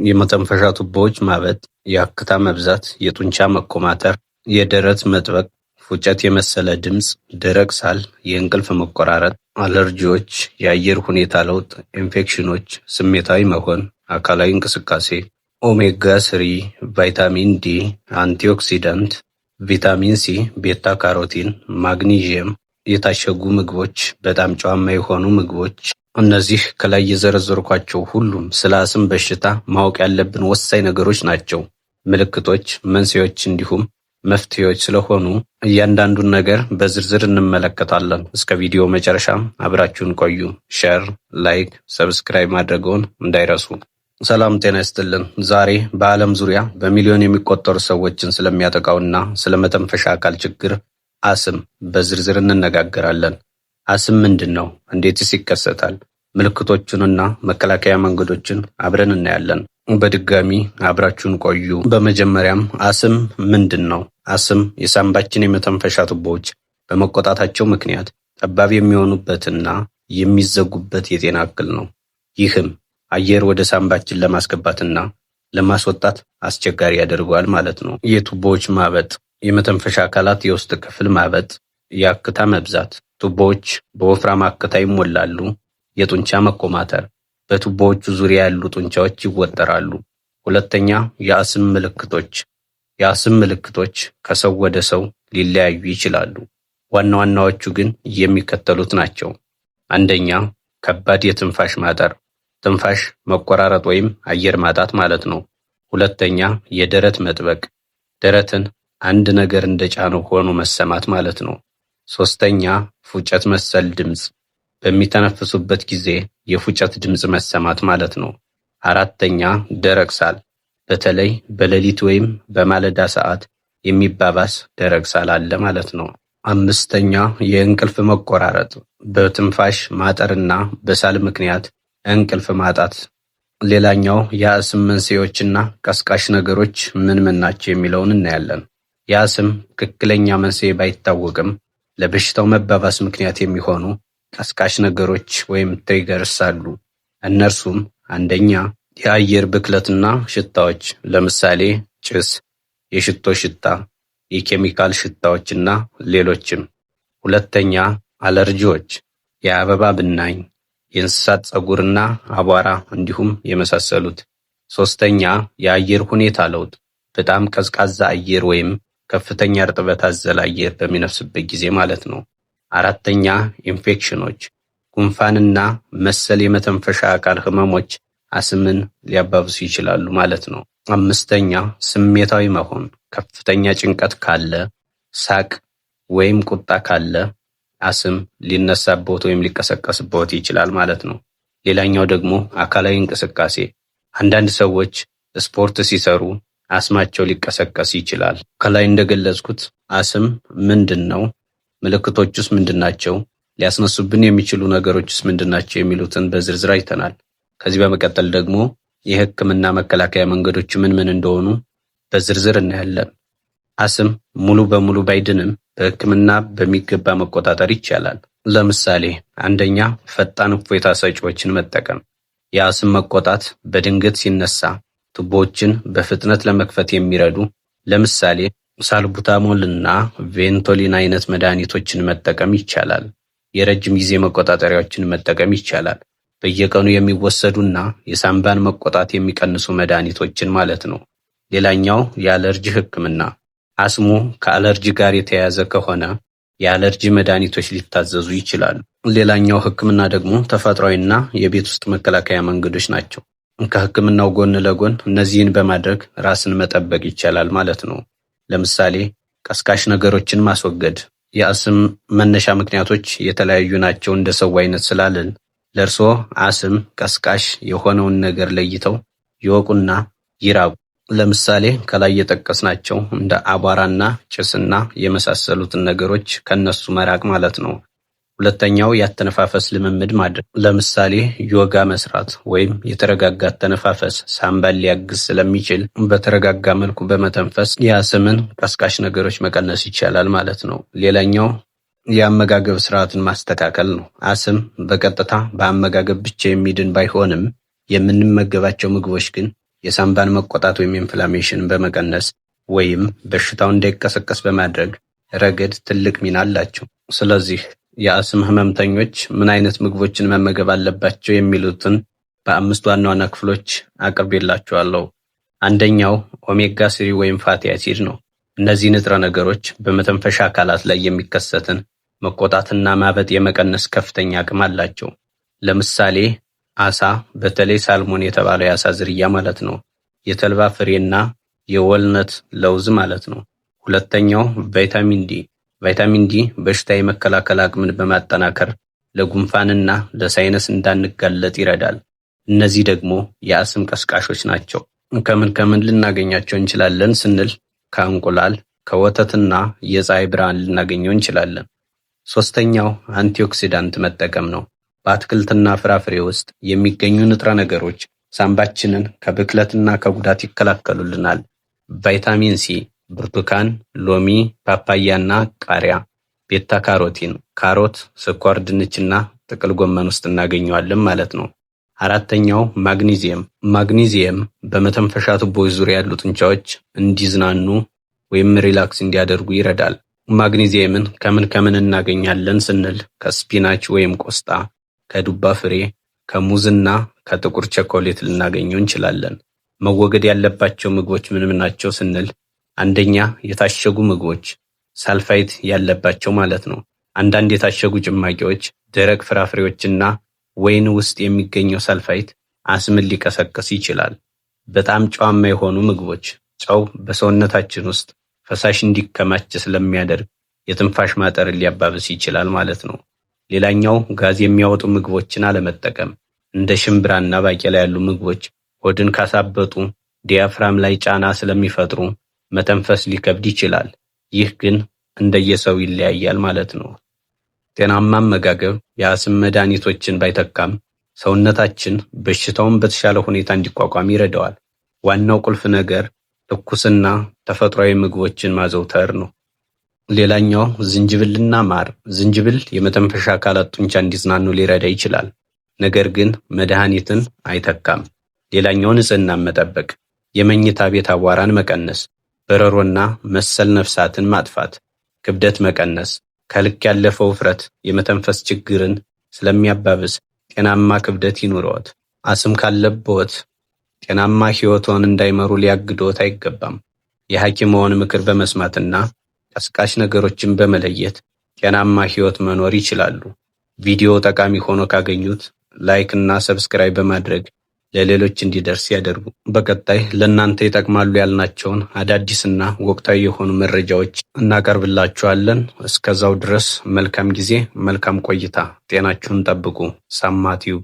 የመተንፈሻ ቱቦዎች ማበጥ፣ የአክታ መብዛት፣ የጡንቻ መኮማተር፣ የደረት መጥበቅ፣ ፉጨት የመሰለ ድምፅ፣ ደረቅ ሳል፣ የእንቅልፍ መቆራረጥ፣ አለርጂዎች፣ የአየር ሁኔታ ለውጥ፣ ኢንፌክሽኖች፣ ስሜታዊ መሆን፣ አካላዊ እንቅስቃሴ፣ ኦሜጋ ስሪ፣ ቫይታሚን ዲ፣ አንቲኦክሲዳንት፣ ቪታሚን ሲ፣ ቤታ ካሮቲን፣ ማግኒዥየም፣ የታሸጉ ምግቦች፣ በጣም ጨዋማ የሆኑ ምግቦች። እነዚህ ከላይ የዘረዘርኳቸው ሁሉም ስለ አስም በሽታ ማወቅ ያለብን ወሳኝ ነገሮች ናቸው። ምልክቶች፣ መንስኤዎች እንዲሁም መፍትሄዎች ስለሆኑ እያንዳንዱን ነገር በዝርዝር እንመለከታለን። እስከ ቪዲዮ መጨረሻም አብራችሁን ቆዩ። ሼር፣ ላይክ፣ ሰብስክራይብ ማድረግዎን እንዳይረሱ። ሰላም ጤና ይስጥልን። ዛሬ በዓለም ዙሪያ በሚሊዮን የሚቆጠሩ ሰዎችን ስለሚያጠቃውና ስለመተንፈሻ አካል ችግር አስም በዝርዝር እንነጋገራለን። አስም ምንድን ነው? እንዴትስ ይከሰታል? ምልክቶቹንና መከላከያ መንገዶችን አብረን እናያለን። በድጋሚ አብራችሁን ቆዩ። በመጀመሪያም አስም ምንድን ነው? አስም የሳንባችን የመተንፈሻ ቱቦዎች በመቆጣታቸው ምክንያት ጠባብ የሚሆኑበትና የሚዘጉበት የጤና እክል ነው። ይህም አየር ወደ ሳንባችን ለማስገባትና ለማስወጣት አስቸጋሪ ያደርገዋል ማለት ነው። የቱቦዎች ማበጥ፣ የመተንፈሻ አካላት የውስጥ ክፍል ማበጥ፣ የአክታ መብዛት፣ ቱቦዎች በወፍራም አክታ ይሞላሉ። የጡንቻ መኮማተር፣ በቱቦዎቹ ዙሪያ ያሉ ጡንቻዎች ይወጠራሉ። ሁለተኛ፣ የአስም ምልክቶች። የአስም ምልክቶች ከሰው ወደ ሰው ሊለያዩ ይችላሉ። ዋና ዋናዎቹ ግን የሚከተሉት ናቸው። አንደኛ፣ ከባድ የትንፋሽ ማጠር፣ ትንፋሽ መቆራረጥ ወይም አየር ማጣት ማለት ነው። ሁለተኛ፣ የደረት መጥበቅ፣ ደረትን አንድ ነገር እንደጫነው ሆኖ መሰማት ማለት ነው። ሶስተኛ፣ ፉጨት መሰል ድምፅ፣ በሚተነፍሱበት ጊዜ የፉጨት ድምፅ መሰማት ማለት ነው። አራተኛ፣ ደረቅ ሳል፣ በተለይ በሌሊት ወይም በማለዳ ሰዓት የሚባባስ ደረቅ ሳል አለ ማለት ነው። አምስተኛ፣ የእንቅልፍ መቆራረጥ፣ በትንፋሽ ማጠርና በሳል ምክንያት እንቅልፍ ማጣት። ሌላኛው የአስም መንስኤዎችና ቀስቃሽ ነገሮች ምን ናቸው የሚለውን እናያለን። የአስም ትክክለኛ መንስኤ ባይታወቅም ለበሽታው መባባስ ምክንያት የሚሆኑ ቀስቃሽ ነገሮች ወይም ትሪገርስ አሉ። እነርሱም አንደኛ፣ የአየር ብክለትና ሽታዎች፣ ለምሳሌ ጭስ፣ የሽቶ ሽታ፣ የኬሚካል ሽታዎችና ሌሎችም። ሁለተኛ፣ አለርጂዎች፣ የአበባ ብናኝ፣ የእንስሳት ፀጉርና አቧራ እንዲሁም የመሳሰሉት። ሶስተኛ፣ የአየር ሁኔታ ለውጥ፣ በጣም ቀዝቃዛ አየር ወይም ከፍተኛ እርጥበት አዘል አየር በሚነፍስበት ጊዜ ማለት ነው። አራተኛ፣ ኢንፌክሽኖች፣ ጉንፋንና መሰል የመተንፈሻ አካል ህመሞች አስምን ሊያባብሱ ይችላሉ ማለት ነው። አምስተኛ፣ ስሜታዊ መሆን፣ ከፍተኛ ጭንቀት ካለ፣ ሳቅ ወይም ቁጣ ካለ አስም ሊነሳበት ወይም ሊቀሰቀስበት ይችላል ማለት ነው። ሌላኛው ደግሞ አካላዊ እንቅስቃሴ፣ አንዳንድ ሰዎች ስፖርት ሲሰሩ አስማቸው ሊቀሰቀስ ይችላል። ከላይ እንደገለጽኩት አስም ምንድን ነው? ምልክቶቹስ ምንድናቸው? ሊያስነሱብን የሚችሉ ነገሮችስ ምንድናቸው? የሚሉትን በዝርዝር አይተናል። ከዚህ በመቀጠል ደግሞ የህክምና መከላከያ መንገዶች ምን እንደሆኑ በዝርዝር እናያለን። አስም ሙሉ በሙሉ ባይድንም በህክምና በሚገባ መቆጣጠር ይቻላል። ለምሳሌ አንደኛ፣ ፈጣን እፎይታ ሰጪዎችን መጠቀም። የአስም መቆጣት በድንገት ሲነሳ ቱቦዎችን በፍጥነት ለመክፈት የሚረዱ ለምሳሌ ሳልቡታሞልና ቬንቶሊን አይነት መድኃኒቶችን መጠቀም ይቻላል። የረጅም ጊዜ መቆጣጠሪያዎችን መጠቀም ይቻላል። በየቀኑ የሚወሰዱና የሳንባን መቆጣት የሚቀንሱ መድኃኒቶችን ማለት ነው። ሌላኛው የአለርጂ ህክምና፣ አስሙ ከአለርጂ ጋር የተያያዘ ከሆነ የአለርጂ መድኃኒቶች ሊታዘዙ ይችላሉ። ሌላኛው ህክምና ደግሞ ተፈጥሯዊና የቤት ውስጥ መከላከያ መንገዶች ናቸው። ከህክምናው ጎን ለጎን እነዚህን በማድረግ ራስን መጠበቅ ይቻላል ማለት ነው። ለምሳሌ ቀስቃሽ ነገሮችን ማስወገድ። የአስም መነሻ ምክንያቶች የተለያዩ ናቸው እንደ ሰው አይነት ስላልን ለእርስዎ አስም ቀስቃሽ የሆነውን ነገር ለይተው ይወቁና ይራቁ። ለምሳሌ ከላይ የጠቀስናቸው እንደ አቧራና ጭስና የመሳሰሉትን ነገሮች ከነሱ መራቅ ማለት ነው። ሁለተኛው የአተነፋፈስ ልምምድ ማድረግ። ለምሳሌ ዮጋ መስራት ወይም የተረጋጋ አተነፋፈስ ሳንባን ሊያግዝ ስለሚችል በተረጋጋ መልኩ በመተንፈስ የአስምን ቀስቃሽ ነገሮች መቀነስ ይቻላል ማለት ነው። ሌላኛው የአመጋገብ ስርዓትን ማስተካከል ነው። አስም በቀጥታ በአመጋገብ ብቻ የሚድን ባይሆንም የምንመገባቸው ምግቦች ግን የሳምባን መቆጣት ወይም ኢንፍላሜሽን በመቀነስ ወይም በሽታው እንዳይቀሰቀስ በማድረግ ረገድ ትልቅ ሚና አላቸው። ስለዚህ የአስም ህመምተኞች ምን አይነት ምግቦችን መመገብ አለባቸው የሚሉትን በ5 ዋና ዋና ክፍሎች አቅርቤላችኋለሁ። አንደኛው ኦሜጋ 3 ወይም ፋቲ አሲድ ነው። እነዚህ ንጥረ ነገሮች በመተንፈሻ አካላት ላይ የሚከሰትን መቆጣትና ማበጥ የመቀነስ ከፍተኛ አቅም አላቸው። ለምሳሌ አሳ፣ በተለይ ሳልሞን የተባለው የአሳ ዝርያ ማለት ነው፣ የተልባ ፍሬና የወልነት ለውዝ ማለት ነው። ሁለተኛው ቫይታሚን ዲ። ቫይታሚን ዲ በሽታ የመከላከል አቅምን በማጠናከር ለጉንፋንና ለሳይነስ እንዳንጋለጥ ይረዳል። እነዚህ ደግሞ የአስም ቀስቃሾች ናቸው። ከምን ልናገኛቸው እንችላለን ስንል ከእንቁላል፣ ከወተትና የፀሐይ ብርሃን ልናገኘው እንችላለን። ሶስተኛው አንቲኦክሲዳንት መጠቀም ነው። በአትክልትና ፍራፍሬ ውስጥ የሚገኙ ንጥረ ነገሮች ሳንባችንን ከብክለትና ከጉዳት ይከላከሉልናል። ቫይታሚን ሲ ብርቱካን፣ ሎሚ፣ ፓፓያና ቃሪያ። ቤታ ካሮቲን ካሮት፣ ስኳር ድንችና ጥቅል ጎመን ውስጥ እናገኘዋለን ማለት ነው። አራተኛው ማግኒዚየም በመተንፈሻ ቱቦዎች ዙሪያ ያሉ ጡንቻዎች እንዲዝናኑ ወይም ሪላክስ እንዲያደርጉ ይረዳል። ማግኒዚየምን ከምን እናገኛለን ስንል ከስፒናች ወይም ቆስጣ፣ ከዱባ ፍሬ፣ ከሙዝና ከጥቁር ቸኮሌት ልናገኘው እንችላለን። መወገድ ያለባቸው ምግቦች ምን ናቸው ስንል አንደኛ የታሸጉ ምግቦች ሳልፋይት ያለባቸው ማለት ነው። አንዳንድ የታሸጉ ጭማቂዎች፣ ደረቅ ፍራፍሬዎችና ወይን ውስጥ የሚገኘው ሳልፋይት አስምን ሊቀሰቅስ ይችላል። በጣም ጨዋማ የሆኑ ምግቦች ጨው በሰውነታችን ውስጥ ፈሳሽ እንዲከማች ስለሚያደርግ የትንፋሽ ማጠርን ሊያባብስ ይችላል ማለት ነው። ሌላኛው ጋዝ የሚያወጡ ምግቦችን አለመጠቀም። እንደ ሽምብራና ባቄላ ያሉ ምግቦች ሆድን ካሳበጡ ዲያፍራም ላይ ጫና ስለሚፈጥሩ መተንፈስ ሊከብድ ይችላል። ይህ ግን እንደየሰው ይለያያል ማለት ነው። ጤናማ አመጋገብ የአስም መድኃኒቶችን ባይተካም ሰውነታችን በሽታውን በተሻለ ሁኔታ እንዲቋቋም ይረዳዋል። ዋናው ቁልፍ ነገር ትኩስና ተፈጥሯዊ ምግቦችን ማዘውተር ነው። ሌላኛው ዝንጅብልና ማር። ዝንጅብል የመተንፈሻ አካላት ጡንቻ እንዲዝናኑ ሊረዳ ይችላል፣ ነገር ግን መድኃኒትን አይተካም። ሌላኛው ንጽህናን መጠበቅ፣ የመኝታ ቤት አቧራን መቀነስ፣ በረሮና መሰል ነፍሳትን ማጥፋት፣ ክብደት መቀነስ። ከልክ ያለፈ ውፍረት የመተንፈስ ችግርን ስለሚያባብስ ጤናማ ክብደት ይኑረዎት። አስም ካለብዎት ጤናማ ሕይወትዎን እንዳይመሩ ሊያግድዎት አይገባም። የሐኪምዎን ምክር በመስማትና ቀስቃሽ ነገሮችን በመለየት ጤናማ ሕይወት መኖር ይችላሉ። ቪዲዮ ጠቃሚ ሆኖ ካገኙት ላይክ እና ሰብስክራይብ በማድረግ ለሌሎች እንዲደርስ ያደርጉ። በቀጣይ ለእናንተ ይጠቅማሉ ያልናቸውን አዳዲስና ወቅታዊ የሆኑ መረጃዎች እናቀርብላችኋለን። እስከዛው ድረስ መልካም ጊዜ፣ መልካም ቆይታ። ጤናችሁን ጠብቁ። ሳማ ቲዩብ